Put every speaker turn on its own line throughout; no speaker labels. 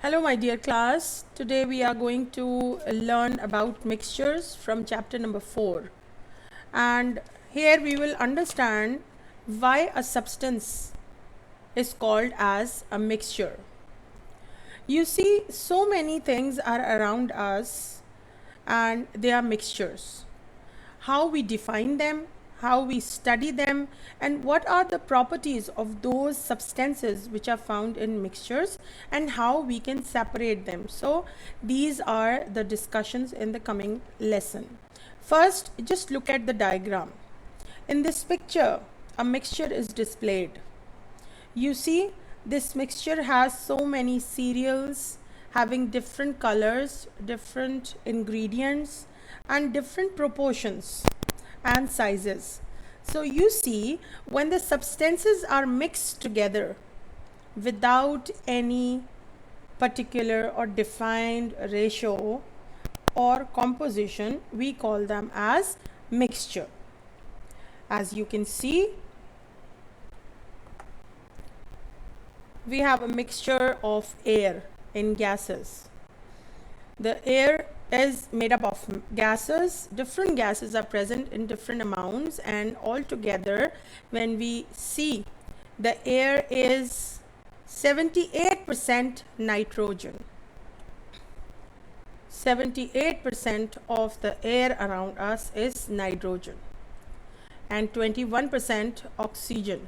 Hello my dear class, today we are going to learn about mixtures from chapter number 4, and here we will understand why a substance is called as a mixture. You see, so many things are around us and they are mixtures. How we define them, how we study them, and what are the properties of those substances which are found in mixtures and how we can separate them. So these are the discussions in the coming lesson. First, just look at the diagram. In this picture, a mixture is displayed. You see, this mixture has so many cereals having different colors, different ingredients, and different proportions and sizes. So you see, when the substances are mixed together without any particular or defined ratio or composition, we call them as mixture. As you can see, we have a mixture of air in gases. The air is made up of gases. Different gases are present in different amounts, and altogether when we see, the air is 78% nitrogen. 78% of the air around us is nitrogen and 21% oxygen,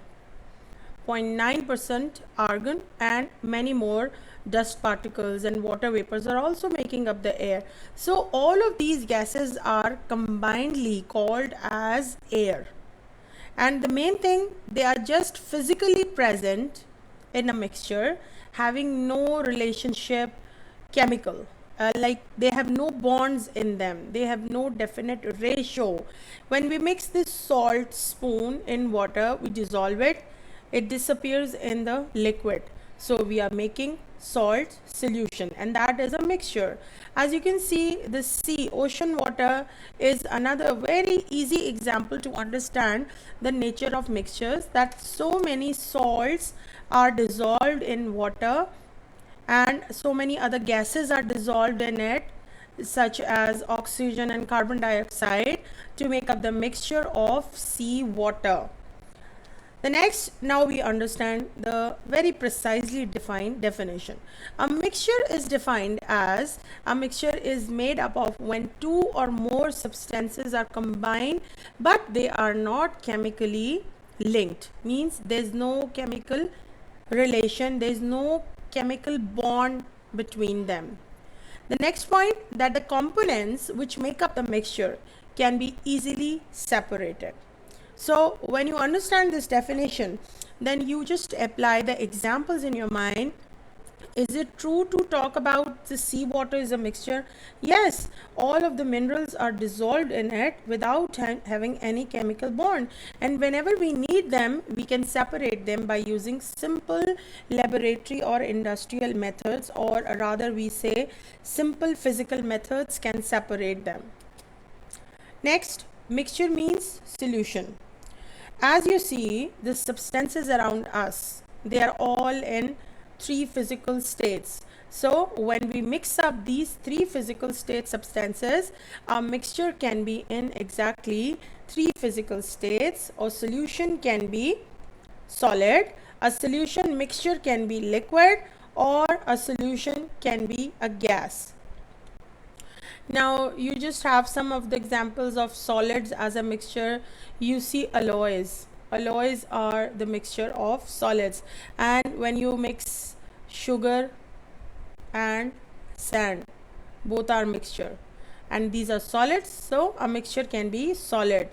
0.9% argon, and many more dust particles and water vapors are also making up the air. So all of these gases are combinedly called as air. And the main thing, they are just physically present in a mixture, having no relationship chemical. Like they have no bonds in them, they have no definite ratio. When we mix this salt spoon in water, we dissolve it, it disappears in the liquid. So we are making salt solution, and that is a mixture. As you can see, the sea, ocean water is another very easy example to understand the nature of mixtures, that so many salts are dissolved in water and so many other gases are dissolved in it, such as oxygen and carbon dioxide, to make up the mixture of sea water. The next, now we understand the very precisely defined definition. A mixture is defined as a mixture is made up of when two or more substances are combined but they are not chemically linked. Means there's no chemical relation, there's no chemical bond between them. The next point, that the components which make up the mixture can be easily separated. So when you understand this definition, then you just apply the examples in your mind. Is it true to talk about the seawater is a mixture? Yes, all of the minerals are dissolved in it without having any chemical bond. And whenever we need them, we can separate them by using simple laboratory or industrial methods, or rather we say simple physical methods can separate them. Next, mixture means solution. As you see, the substances around us, they are all in three physical states. So when we mix up these three physical state substances, our mixture can be in exactly three physical states, or solution can be solid, a solution mixture can be liquid, or a solution can be a gas. Now you just have some of the examples of solids as a mixture. You see alloys. Alloys are the mixture of solids. And when you mix sugar and sand, both are mixture. And these are solids, so a mixture can be solid.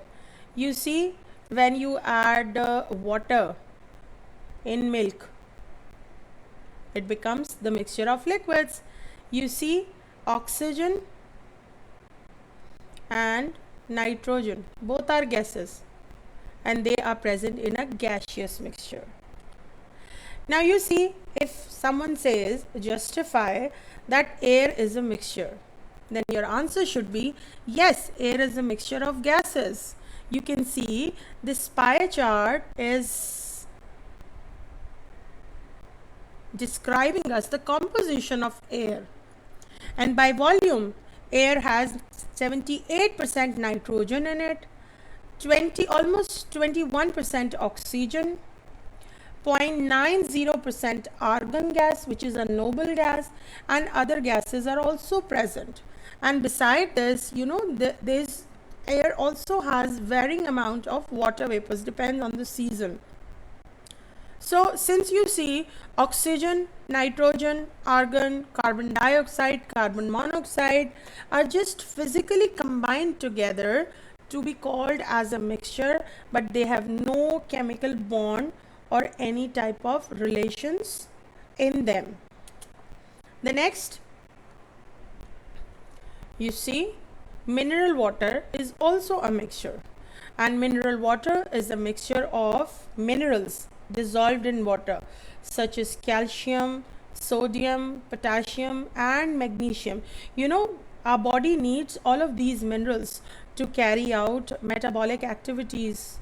You see, when you add water in milk, it becomes the mixture of liquids. You see, oxygen and nitrogen, both are gases, and they are present in a gaseous mixture. Now you see, if someone says justify that air is a mixture, then your answer should be yes, air is a mixture of gases. You can see this pie chart is describing us the composition of air. And by volume, air has 78% nitrogen in it, almost 21% oxygen, 0.90% argon gas, which is a noble gas, and other gases are also present. And beside this, this air also has varying amount of water vapors, depends on the season. So since you see oxygen, nitrogen, argon, carbon dioxide, carbon monoxide are just physically combined together to be called as a mixture, but they have no chemical bond or any type of relations in them. The next, you see, mineral water is also a mixture, and mineral water is a mixture of minerals dissolved in water, such as calcium, sodium, potassium, and magnesium. Our body needs all of these minerals to carry out metabolic activities,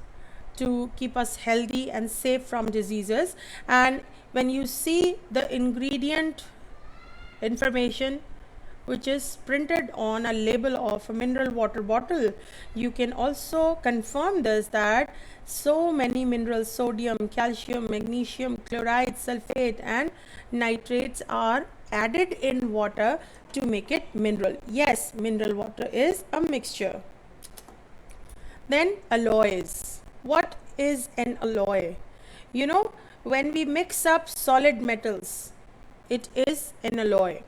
to keep us healthy and safe from diseases. And when you see the ingredient information which is printed on a label of a mineral water bottle, you can also confirm this, that so many minerals, sodium, calcium, magnesium, chloride, sulfate, and nitrates are added in water to make it mineral. Yes, mineral water is a mixture. Then alloys. What is an alloy? When we mix up solid metals, it is an alloy.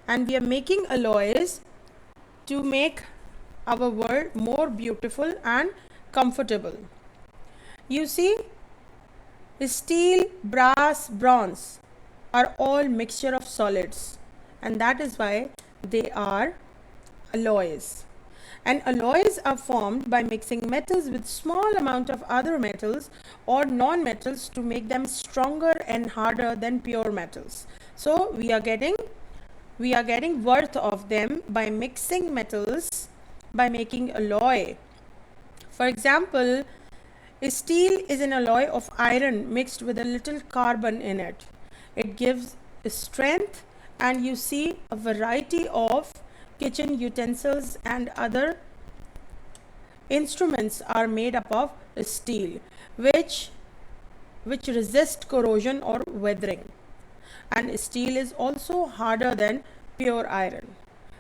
And we are making alloys to make our world more beautiful and comfortable. You see, steel, brass, bronze are all mixture of solids, and that is why they are alloys. And alloys are formed by mixing metals with small amount of other metals or non-metals to make them stronger and harder than pure metals. So we are getting worth of them by mixing metals, by making alloy. For example, steel is an alloy of iron mixed with a little carbon in it. It gives strength, and you see a variety of kitchen utensils and other instruments are made up of steel, which resist corrosion or weathering. And steel is also harder than pure iron.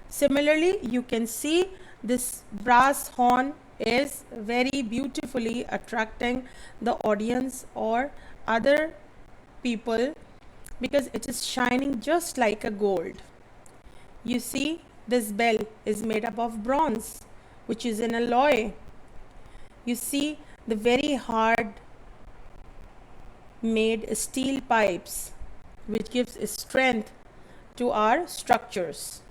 Similarly, you can see this brass horn is very beautifully attracting the audience or other people because it is shining just like a gold. You see, this bell is made up of bronze, which is an alloy. You see the very hard made steel pipes, which gives strength to our structures.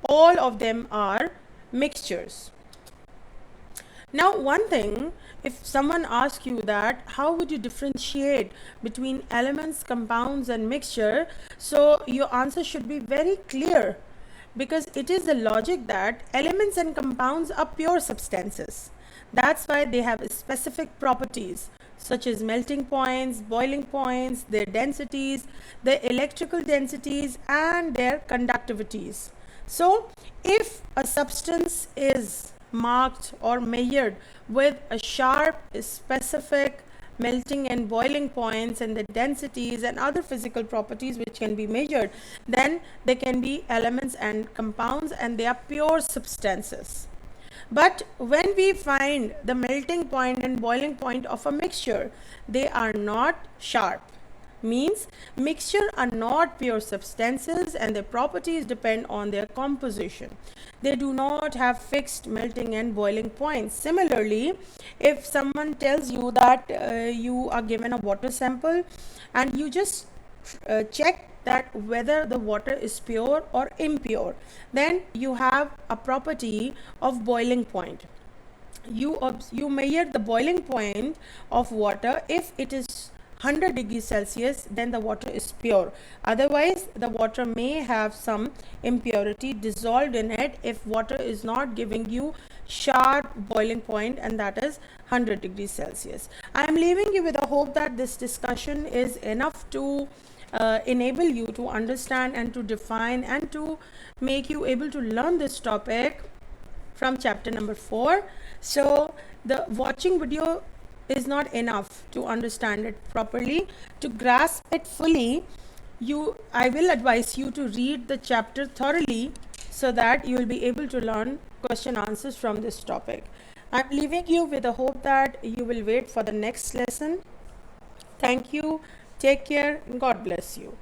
All of them are mixtures. Now, one thing, if someone asks you that, how would you differentiate between elements, compounds, and mixture? So your answer should be very clear, because it is the logic that elements and compounds are pure substances. That's why they have specific properties such as melting points, boiling points, their densities, their electrical densities, and their conductivities. So if a substance is marked or measured with a sharp, specific melting and boiling points and the densities and other physical properties which can be measured, then they can be elements and compounds, and they are pure substances. But when we find the melting point and boiling point of a mixture, they are not sharp. Means mixture are not pure substances, and their properties depend on their composition. They do not have fixed melting and boiling points. Similarly, if someone tells you that you are given a water sample and you just check that whether the water is pure or impure, then you have a property of boiling point. You measure the boiling point of water. If it is 100 degrees Celsius, then the water is pure. Otherwise, the water may have some impurity dissolved in it if water is not giving you sharp boiling point, and that is 100 degrees Celsius. I am leaving you with a hope that this discussion is enough to enable you to understand and to define and to make you able to learn this topic from chapter number 4. So the watching video is not enough to understand it properly. To grasp it fully, I will advise you to read the chapter thoroughly so that you will be able to learn question answers from this topic. I'm leaving you with the hope that you will wait for the next lesson. Thank you. Take care. God bless you.